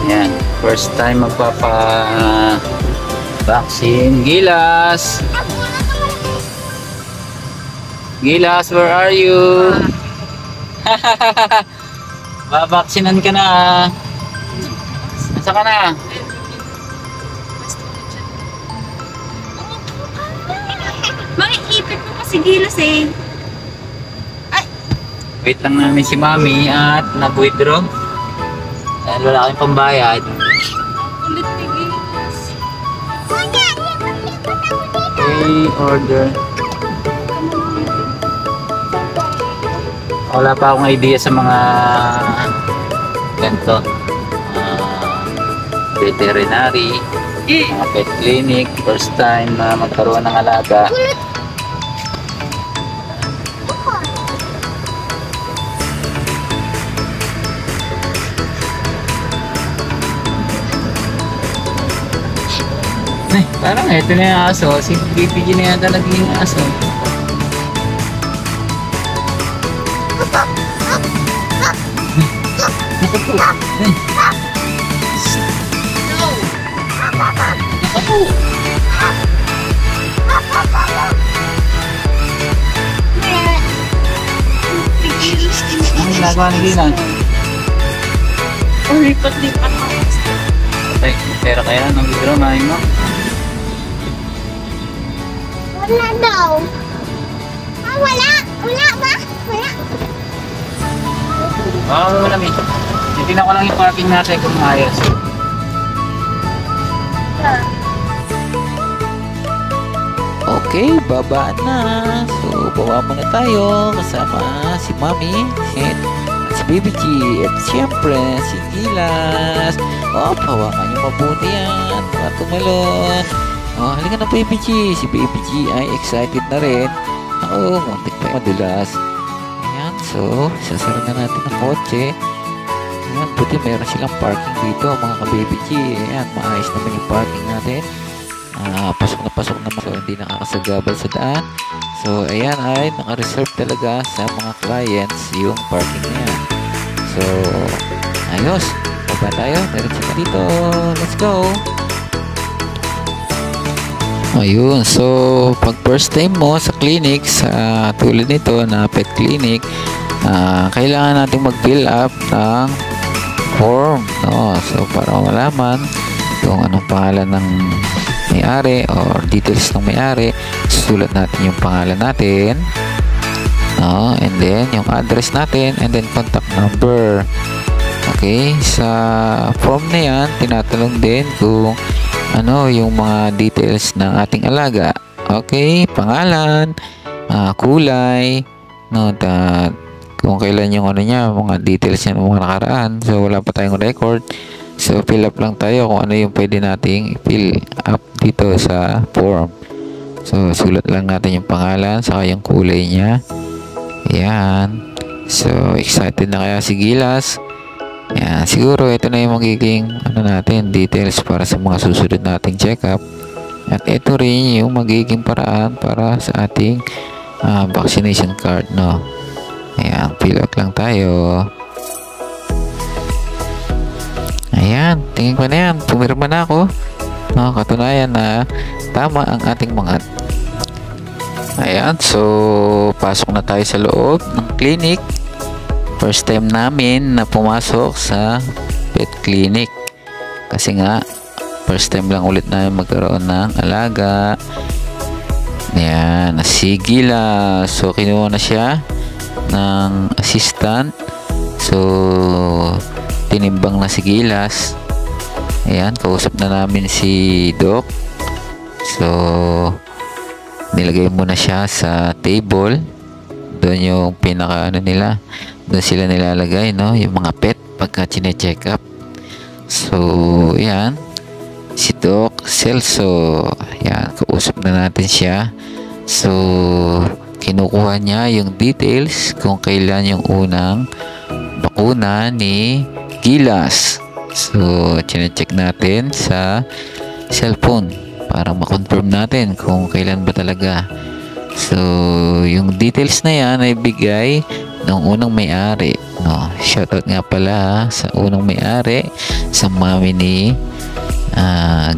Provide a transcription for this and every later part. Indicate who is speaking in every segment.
Speaker 1: Ayan, first time magpapa-vaccine. Gilas! Gilas, where are you? Babaksinan ka na. Nasa ka na?
Speaker 2: Makikipit mo kasi gilas eh.
Speaker 1: Wait lang namin si Mami at nag-withdraw. Dahil wala kaming pambayad.
Speaker 2: Ulit ni gilas.
Speaker 1: Okay, order. Wala pa akong idea sa mga ganito. Veterinary, mga pet clinic. First time na magkaroon ng alaga. Ay, parang ito na yung aso. Si BPG na yata naging aso. Ano ginagawa ni Gina?
Speaker 2: Lipat-lipat ako.
Speaker 1: Ay, pera kaya nang withdraw na yun mo?
Speaker 3: Wala daw. Ah, wala. Wala ba? Wala.
Speaker 1: Oo, wala may. Titignan ko lang yung parking natin kung maayos. Okay, baba na. So, baba muna tayo kasama si Mami at si Baby G at siyempre si Gilas. Oh, hawakan niyo mabuti yan para tumalon. Oh, halika na Baby G. Si Baby G ay excited na rin. Oo, muntik pa madulas. Ayan, so, sasara na natin ang kotse. Ayan, buti meron silang parking dito mga ka-Baby G. Ayan, maayos naman yung parking natin. Pasok naman, so hindi nakakasagabal sa daan. So ayan ay naka-reserve talaga sa mga clients yung parking niya. So ayos, baba tayo, diretso na dito, let's go. Ayun, so pag first time mo sa clinic, sa tulad nito na pet clinic, kailangan natin mag-fill up ng form, no? So para malaman kung anong pangalan ng may-ari or details ng may-ari, susulat natin yung pangalan natin, no? And then yung address natin, and then contact number. Okay, sa form na yan tinatanong din kung ano yung mga details ng ating alaga. Okay, pangalan, kulay, no, kung kailan yung ano niya, mga details niya ng mga nakaraan. So wala pa tayong record. So, fill up lang tayo kung ano yung pwede nating fill up dito sa form. So, sulat lang natin yung pangalan saka yung kulay niya. Ayan. So, excited na kaya si Gilas. Ayan. Siguro, ito na yung magiging ano natin, details para sa mga susunod nating check-up. At ito rin yung magiging paraan para sa ating vaccination card, no? Ayan. Fill up lang tayo. Ayan, tingin ko na yan. Pumirma na ako. No, katunayan na tama ang ating mga. Ayan, so pasok na tayo sa loob ng clinic. First time namin na pumasok sa pet clinic. Kasi nga, first time lang ulit namin magkaroon ng alaga. Ayan, si Gila. So, kinuha na siya ng assistant. So, tinimbang na si Gilas. Ayan, kausap na namin si Doc. So nilagay muna siya sa table. Doon yung pinaka ano nila, doon sila nilalagay, no, yung mga pet pagka chine-check up. So ayan, si Doc Celso. Ayan, kausap na natin siya. So kinukuha niya yung details kung kailan yung unang bakuna ni Gilas. So, chine-check natin sa cellphone para ma-confirm natin kung kailan ba talaga. So, yung details na yan ay bigay ng unang may-ari. no. Shoutout nga pala sa unang may-ari, sa mami ni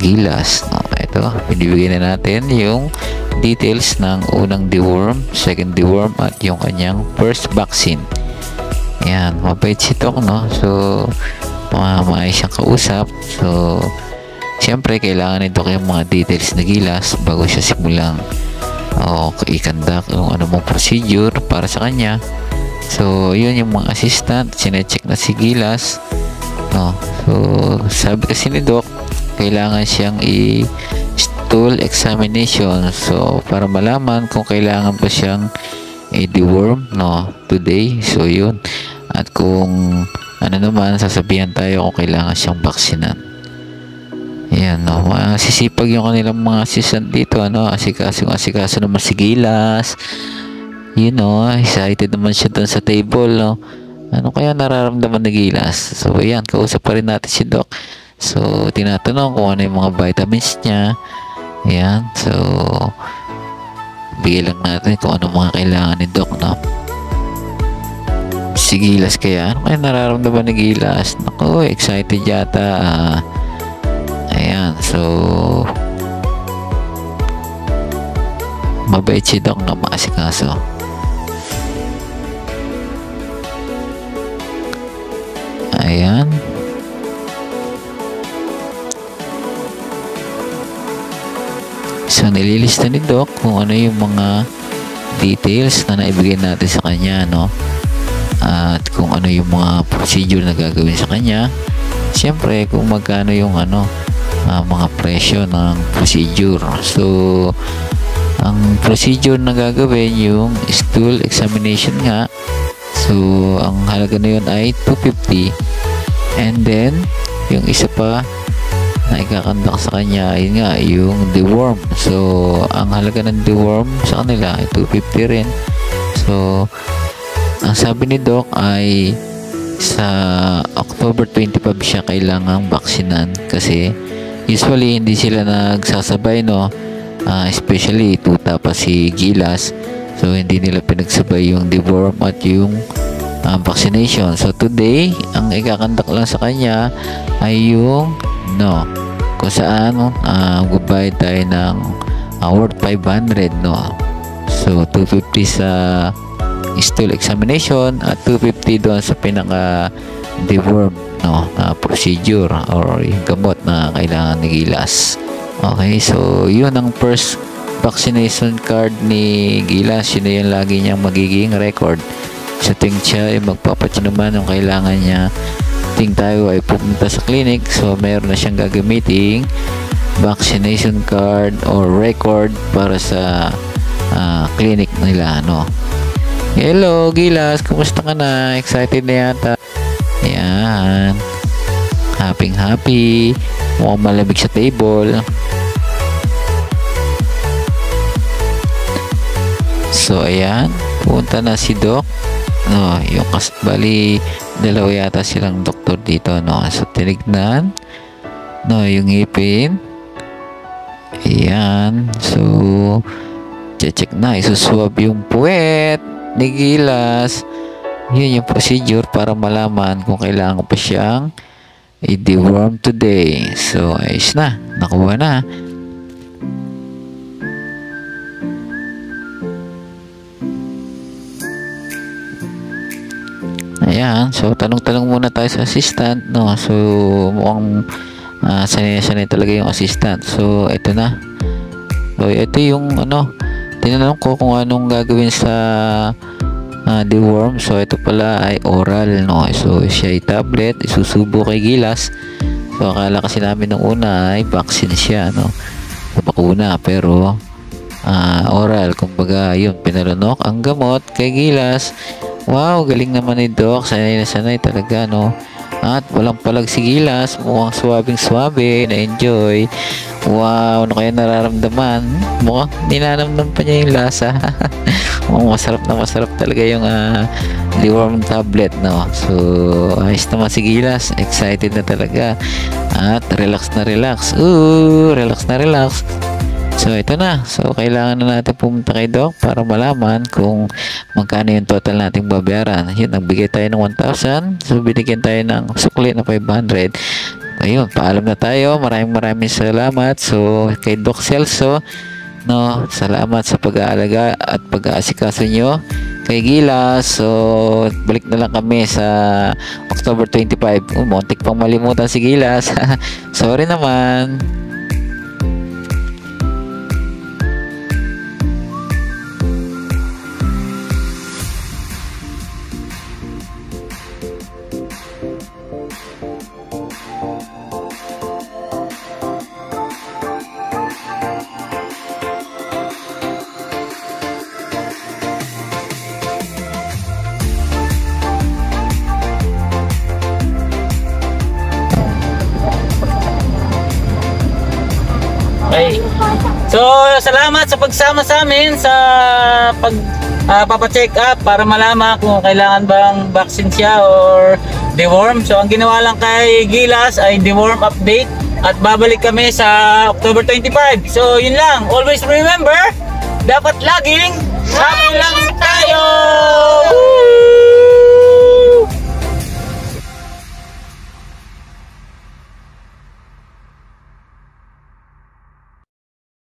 Speaker 1: Gilas, no. Ito, binibigyan na natin yung details ng unang deworm, second deworm, at yung kanyang first vaccine. Ayan, mabait si Doc, no. So maayos siyang kausap. So siyempre kailangan ni Doc yung mga details na Gilas bago siya simulang i-conduct yung anumang procedure para sa kanya. So yun yung mga assistant, sinecheck na si Gilas, no. So sabi kasi ni Doc, kailangan siyang stool examination, so para malaman kung kailangan pa siyang i-deworm, no, today. So yun, at kung ano naman, sasabihan tayo kung kailangan siyang baksinan. Ayan, no, masisipag yung kanilang mga assistant dito, ano, asikaso naman si Gilas. You know, excited naman siya doon sa table, no. Ano kaya nararamdaman ni Gilas? So ayan, kausap pa rin natin si Doc. So tinatanong kung ano yung mga vitamins niya. Ayan, so bigay lang natin kung ano mga kailangan ni Doc, no. Si Gilas kaya, ano kaya nararamdaman ni Gilas? Naku, excited yata. Ayan, so mabait si Doc na maasikaso. Ayan. So nililista ni Doc kung ano yung mga details na naibigay natin sa kanya, no, at kung ano yung mga procedure na gagawin sa kanya. Siyempre kung magkano yung mga presyo ng procedure. So ang procedure na gagawin yung stool examination nga. So ang halaga na yun ay 250, and then yung isa pa na ikakandak sa kanya ay nga yung deworm. So ang halaga ng deworm sa kanila ay 250 rin. So ang sabi ni Doc ay sa October 25 siya kailangang baksinan, kasi usually hindi sila nagsasabay, no. Especially tuta pa si Gilas, so hindi nila pinagsabay yung deworm at yung vaccination. So today ang ikakandak lang sa kanya ay yung kung saan magbabayad tayo ng worth 500, no. So 250 sa stool examination at 250 doon sa pinaka deworm, no, procedure or yung gamot na kailangan ni Gilas. Okay, so yun ang first vaccination card ni Gilas. Yun na yung lagi niyang magiging record. So tuwing siya ay magpapacheck naman yung kailangan niya, ting tayo ay pupunta sa clinic, so meron na siyang gagamiting vaccination card or record para sa clinic nila, no. Hello Gilas, kumusta ka na? Excited na yata. Ayan, happy, mukhang malamig sa table. So ayan, punta na si Doc, no, yung bali dalawa yata silang doktor dito, no. So tinignan, no, yung ngipin. Ayan, so check na, isuswab yung puwet ni Gilas. Yun yung procedure para malaman kung kailangan pa siyang i-deworm today. So ayos na, nakuha na. Ayan, so tanong-tanong muna tayo sa assistant, no. So mukhang sanay talaga yung assistant. So ito na. So ito yung tinanong ko kung anong gagawin sa deworm. So ito pala ay oral, no. So siya ay tablet, isusubo kay Gilas. So akala kasi namin nung una ay vaccine siya, no, bakuna, pero oral, kumbaga yun, pinalunok ang gamot kay Gilas. Wow, galing naman ni Doc, sanay na sanay talaga, no. At walang palag si Gilas, mukhang swabing-swabe, na-enjoy. Wow, ano kaya nararamdaman? Mukhang ninanamdam pa niya yung lasa. Mukhang masarap talaga yung deworm tablet, no. So ayos naman si Gilas, excited na talaga at relax na relax. Relax na relax. So ito na. So kailangan na natin pumunta kay Doc para malaman kung magkano yung total nating babayaran. Yun, nagbigay tayo ng 1,000. So binigyan tayo ng sukli na 500. Ayun, paalam na tayo. Maraming salamat. So kay Doc Celso, no, salamat sa pag-aalaga at pag-aasikaso nyo kay Gilas. So balik na lang kami sa October 25. Muntik pang malimutan si Gilas. Sorry naman.
Speaker 4: Okay. So, salamat sa pagsama sa amin sa papa-check up para malaman kung kailangan bang vaccine siya or deworm. So, ang ginawa lang kay Gilas ay deworm update at babalik kami sa October 25. So, yun lang. Always remember, dapat laging happy lang